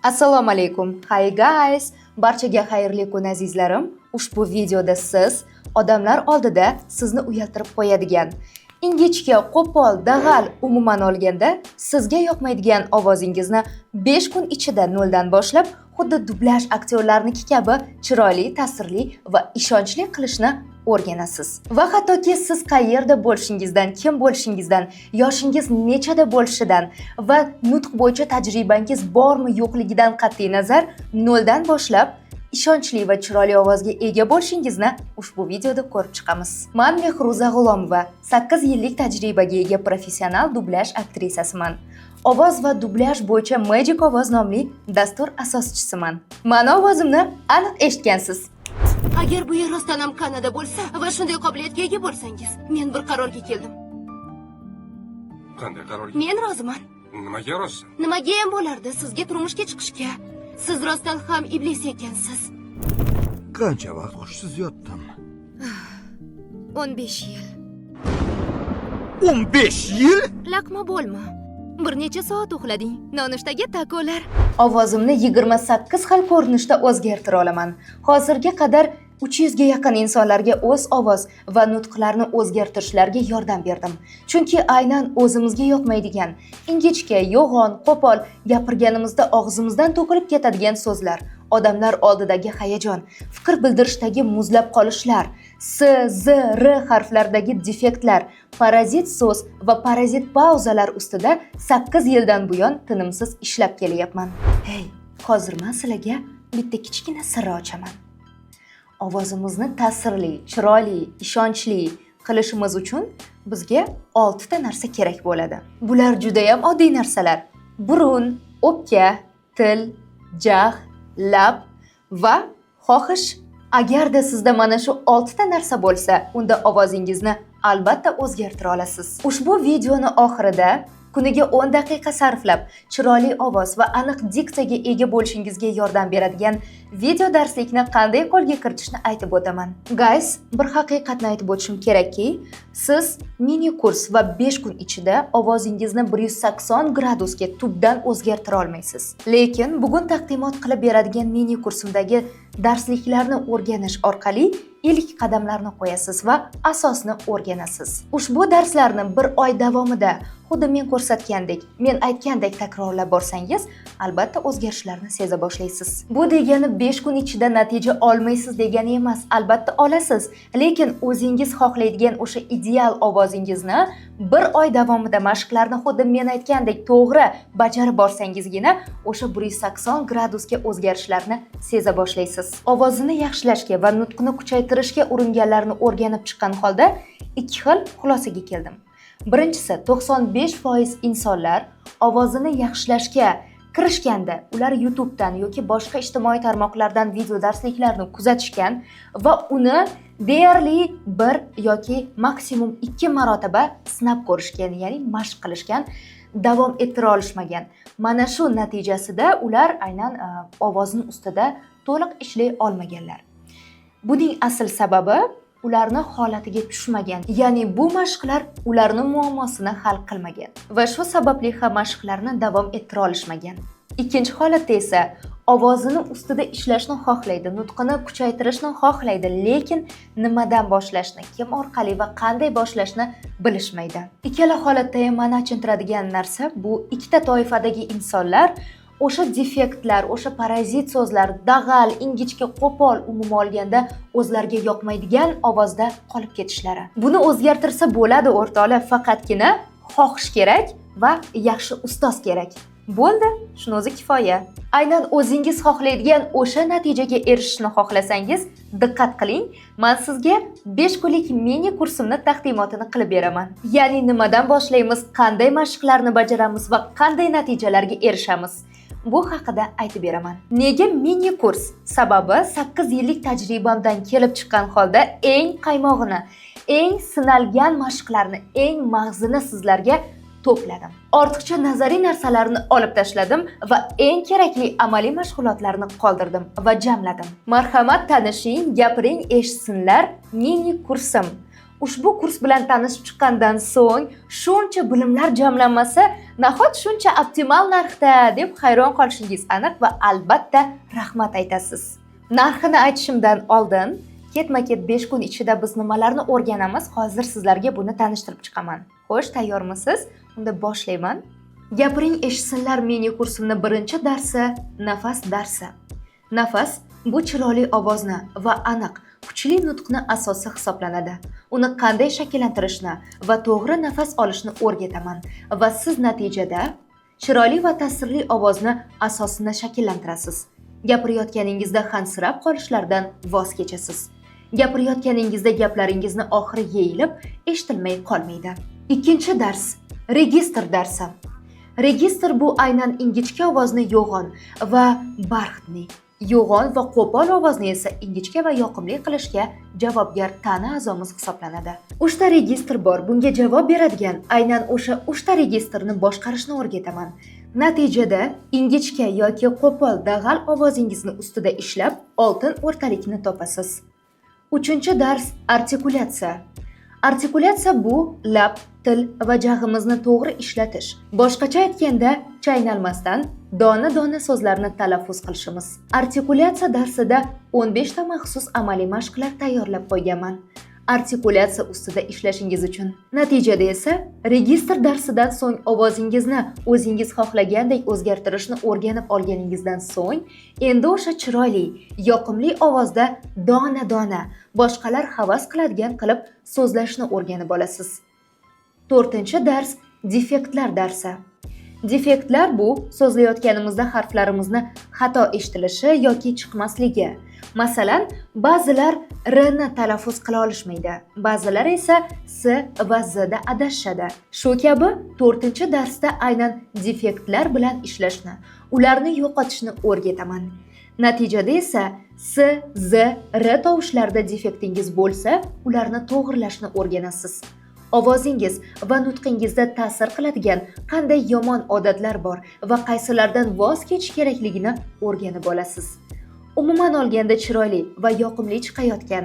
Assalomu alaykum. Hi guys. Barchaga xayrli kun azizlarim. Ushbu videoda siz odamlar oldida sizni uyaltirib qo'yadigan, ingichka, qo'pol, dag'al, umuman olganda sizga yoqmaydigan ovozingizni 5 kun ichida noldan boshlab xuddi dublyaj aktyorlarniki kabi chiroyli, ta'sirli va ishonchli qilishni o'rganasiz. Va hattoki siz qayerda bo'lishingizdan, kim bo'lishingizdan, yoshingiz nechada bo'lishidan va nutq bo'yicha tajribangiz bormi yo'qligidan qat'iy nazar noldan boshlab ishonchli va chiroyli ovozga ega bo'lishingizni ushbu videoda ko'rib chiqamiz. Men Mehruza G'ulomova, 8 yillik tajribaga ega professional dublyaj aktrisasiman. Ovoz va dublyaj bo'yicha Magic Ovoz nomli dastur asoschisiman. Mani ovozimni aniq eshitgansiz. Agar bu yer rostdan ham Kanada bo'lsa va shunday qobiliyatga ega bo'lsangiz, men bir qarorga keldim. Qanday qarorga? Men roziman. Nimaga rozisan? Nimaga ham bo'lardi sizga turmushga chiqishga? Siz rostdan ham iblis ekansiz. Qancha vaqt hushsiz yotdim? 15 yil. 15 yil? Laqma bo'lma. Bir necha soat uxlading. Nonushtaga takolar. Ovozimni 28 xil ko'rinishda o'zgartira olaman. Hozirga qadar 300 ga yaqin insonlarga o'z ovoz va nutqlarini o'zgartirishlariga yordam berdim. Chunki aynan o'zimizga yoqmaydigan, ingichka, yo'g'on, qo'pol, gapirganimizda og'zimizdan to'kilib ketadigan so'zlar, odamlar oldidagi hayajon, fikr bildirishdagi muzlab qolishlar, s, z, r harflaridagi defektlar, parazit so'z va parazit pauzalar ustida 8 yildan buyon tinimsiz ishlab kelyapman. Hey, hozir men sizlarga bitta kichkina sir ochaman. Ovozimizni ta'sirli, chiroyli, ishonchli qilishimiz uchun bizga 6 ta narsa kerak bo'ladi. Bular juda ham oddiy narsalar. Burun, o'pka, til, jag, lab va xohish. Agarda sizda mana shu 6 ta narsa bo'lsa, unda ovozingizni albatta o'zgartira olasiz. Ushbu videoni oxirida kuniga 10 daqiqa sarflab chiroyli ovoz va aniq diksiyaga ega bo'lishingizga yordam beradigan video darslikni qanday qo'lga kiritishni aytib o'taman. Guys, bir haqiqatni aytib o'tishim kerakki, siz mini kurs va 5 kun ichida ovozingizni 180 gradusga tubdan o'zgartira olmaysiz. Lekin bugun taqdimot qilib beradigan mini kursimdagi darsliklarni o'rganish orqali ilk qadamlarni qo'yasiz va asosni o'rganasiz. Ushbu darslarni bir oy davomida xuddi men ko'rsatgandek, men aytgandek takrorlab borsangiz, albatta o'zgarishlarni seza boshlaysiz. Bu degani 5 kun ichida natija olmaysiz degani emas, albatta olasiz. Lekin o'zingiz xohlaydigan o'sha ideal ovozingizni bir oy davomida mashqlarni xuddi men aytgandek to'g'ri bajarib borsangizgina o'sha 180 gradusga o'zgarishlarni seza boshlaysiz. Ovozini yaxshilashga va nutqini kuchaytirishga uringanlarni o'rganib chiqqan holda ikki xil xulosaga keldim. Birinchisi, 95% insonlar ovozini yaxshilashga kirishganda ular YouTube'dan yoki boshqa ijtimoiy tarmoqlardan video darsliklarni kuzatishgan va uni deyarli 1 yoki maksimum 2 marotaba sinab ko'rishgan, ya'ni mashq qilishgan, davom ettira olishmagan. Mana shu natijasida ular aynan ovozning ustida to'liq ishlay olmaganlar. Buning asl sababi ularni holatiga tushmagan. Ya'ni bu mashqlar ularni muammosini hal qilmagan va shu sababli ham mashqlarni davom ettira olishmagan. Ikkinchi holatda esa ovozini ustida ishlashni xohlaydi, nutqini kuchaytirishni xohlaydi, lekin nimadan boshlashni, kim orqali va qanday boshlashni bilishmaydi. Ikkala holatda ham meni achintiradigan narsa bu ikkita toifadagi insonlar o'sha defektlar, o'sha parazit so'zlar, dag'al, ingichka, qo'pol umuman olganda o'zlariga yoqmaydigan ovozda qolib ketishlari. Buni o'zgartirsa bo'ladi o'rtoqlar, faqatgina xohish kerak va yaxshi ustoz kerak. Bo'ldi, shuni o'zi kifoya. Aynan o'zingiz xohlaydigan o'sha natijaga erishishni xohlasangiz, diqqat qiling, men sizga 5 kunlik mini kursimni taqdimotini qilib beraman. Ya'ni nimadan boshlaymiz, qanday mashqlarni bajaramiz va qanday natijalarga erishamiz. Bu haqida aytib beraman. Nega mini kurs? Sababi 8 yillik tajribamdan kelib chiqqan holda eng qaymog'ini, eng sinalgan mashqlarni, eng mag'zini sizlarga to'pladim. Ortiqcha nazariy narsalarni olib tashladim va eng kerakli amaliy mashg'ulotlarni qoldirdim va jamladim. Marhamat, tanishing, gapiring, eshitsinlar mini kursim. Ushbu kurs bilan tanishib chiqqandan so'ng shuncha bilimlar jamlanmasa, nahot shuncha optimal narxda deb hayron qolishingiz aniq va albatta rahmat aytasiz. Narxini aytishimdan oldin ketma-ket 5 kun ichida biz nimalarni o'rganamiz, hozir sizlarga buni tanishtirib chiqaman. Xo'sh, tayyormisiz? Unda boshlayman. Gapiring eshitsinlar mini kursimning birinchi darsi nafas darsi. Nafas bu chiroyli ovozni va aniq, kuchli nutqni asosi hisoblanadi. Uni qanday shakllantirishni va to'g'ri nafas olishni o'rgataman va siz natijada chiroyli va ta'sirli ovozni asosini shakllantirasiz. Gapirayotganingizda hansirab qolishlardan voz kechasiz. Gapirayotganingizda gaplaringizni oxiri yeyilib, eshitilmay qolmaydi. Ikkinchi dars registr darsi. Registr bu aynan ingichka ovozni yo'g'on va barxtli, yo'g'on va qo'pol ovozni esa ingichka va yoqimli qilishga javobgar tana a'zomiz hisoblanadi. 3 ta registr bor. Bunga javob beradigan aynan o'sha 3 ta registrni boshqarishni o'rgataman. Natijada ingichka yoki qo'pol dag'al ovozingizni ustida ishlab, oltin o'rtalikni topasiz. 3-dars artikulatsiya. Artikulatsiya bu lab, til va jag'imizni to'g'ri ishlatish. Boshqacha aytganda, chaynalmasdan dona-dona so'zlarni talaffuz qilishimiz. Artikulatsiya darsida 15 ta maxsus amaliy mashqlar tayyorlab qo'yganman. Artikulatsiya ustida ishlashingiz uchun. Natijada esa registr darsidan so'ng ovozingizni o'zingiz xohlagandek o'zgartirishni o'rganib olganingizdan so'ng, endi o'sha chiroyli, yoqimli ovozda dona-dona, boshqalar havas qiladigan qilib so'zlashni o'rganib olasiz. 4-dars defektlar darsi. Defektlar bu so'zlayotganimizda harflarimizni xato eshitilishi yoki chiqmasligi. Masalan, ba'zilar r ni talaffuz qila olishmaydi, ba'zilar esa s va z da adashadi. Shu kabi 4-darsda aynan defektlar bilan ishlashni, ularni yo'qotishni o'rgataman. Natijada esa s, z, r tovushlarida defektingiz bo'lsa, ularni to'g'rilashni o'rganasiz. Ovozingiz va nutqingizda ta'sir qiladigan qanday yomon odatlar bor va qaysilardan voz kechish kerakligini o'rganib olasiz. Umuman olganda chiroyli va yoqimli chiqayotgan,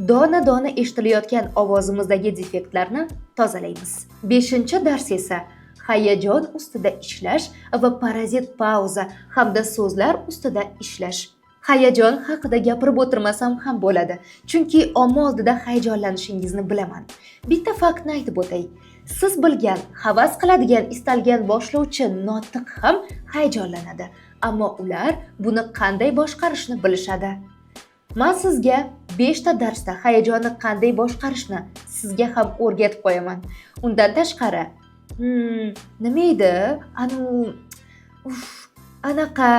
dona-dona eshitilayotgan ovozimizdagi defektlarni tozalaymiz. 5-dars esa hayajon ustida ishlash va parazit pauza hamda so'zlar ustida ishlash. Hayajon haqida gapirib o'tirmasam ham bo'ladi, chunki omma oldida hayajonlanishingizni bilaman. Bitta faktni aytib o'tay. Siz bilgan, havas qiladigan istalgan boshlovchi notiq ham hayajonlanadi, ammo ular buni qanday boshqarishni bilishadi. Men sizga 5 ta darsda hayajonni qanday boshqarishni sizga ham o'rgatib qo'yaman. Undan tashqari, nima edi? Anaqa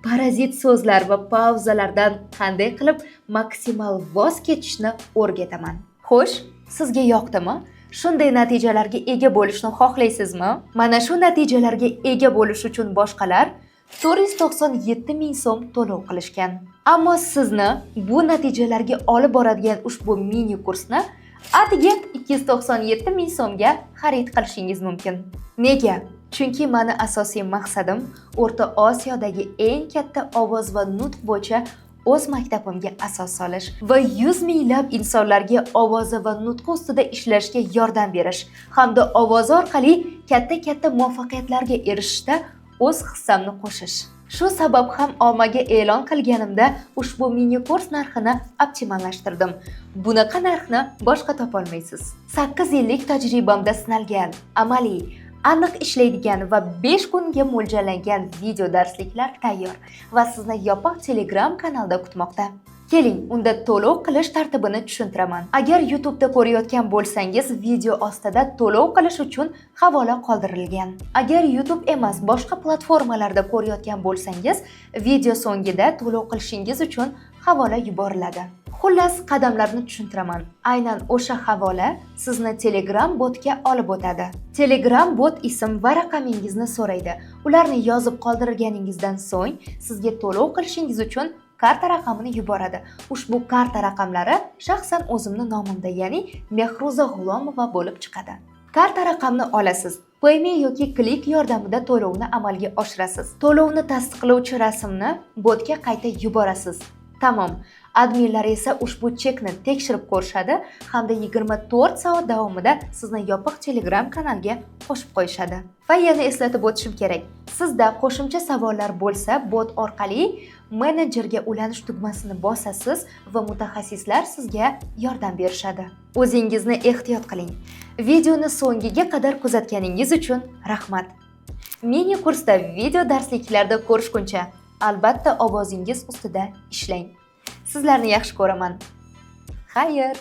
parazit so'zlar va pauzalardan qanday qilib maksimal voz kechishni o'rgataman. Xo'sh, sizga yoqdimi? Shunday natijalarga ega bo'lishni xohlaysizmi? Mana shu natijalarga ega bo'lish uchun boshqalar 497 ming so'm to'lov qilishgan. Ammo sizni bu natijalarga olib boradigan ushbu mini kursni atigi 297 ming so'mga xarid qilishingiz mumkin. Nega? Chunki meni asosiy maqsadim O'rta Osiyodagi eng katta ovoz va nutq bo'yicha o'z maktabimga asos solish va 100 minglab insonlarga ovozi va nutqi ustida ishlashga yordam berish hamda ovozi orqali katta muvaffaqiyatlarga erishishda o'z hissamni qo'shish. Shu sabab ham ommaga e'lon qilganimda ushbu mini kurs narxini optimallashtirdim. Bunaqa narxni boshqa topolmaysiz. 8 yillik tajribamda sinalgan, amaliy, aniq ishlaydigan va 5 kunga mo'ljallangan video darsliklar tayyor va sizni yopiq Telegram kanalda kutmoqda. Keling, unda to'lov qilish tartibini tushuntiraman. Agar YouTube'da ko'rayotgan bo'lsangiz, video ostida to'lov qilish uchun havola qoldirilgan. Agar YouTube emas, boshqa platformalarda ko'rayotgan bo'lsangiz, video so'ngida to'lov qilishingiz uchun havola yuboriladi. Xullas, qadamlarni tushuntiraman. Aynan o'sha havola sizni Telegram botga olib o'tadi. Telegram bot ism va raqamingizni so'raydi. Ularni yozib qoldirganingizdan so'ng, sizga to'lov qilishingiz uchun karta raqamini yuboradi. Ushbu karta raqamlari shaxsan o'zimning nomimda, ya'ni Mehruza G'ulomova bo'lib chiqadi. Karta raqamni olasiz. Payme yoki klik yordamida to'lovni amalga oshirasiz. To'lovni tasdiqlovchi rasmni botga qayta yuborasiz. Tamom. Adminlar esa ushbu chekni tekshirib ko'rishadi hamda 24 soat davomida sizni yopiq Telegram kanalga qo'shib qo'yishadi. Va yana eslatib o'tishim kerak. Sizda qo'shimcha savollar bo'lsa, bot orqali menejerga ulanish tugmasini bosasiz va mutaxassislar sizga yordam berishadi. O'zingizni ehtiyot qiling. Videoni so'ngiga qadar kuzatganingiz uchun rahmat. Mini kursda video darsliklarda ko'rishguncha, albatta ovozingiz ustida ishlang. Sizlarni yaxshi ko'raman. Xayr!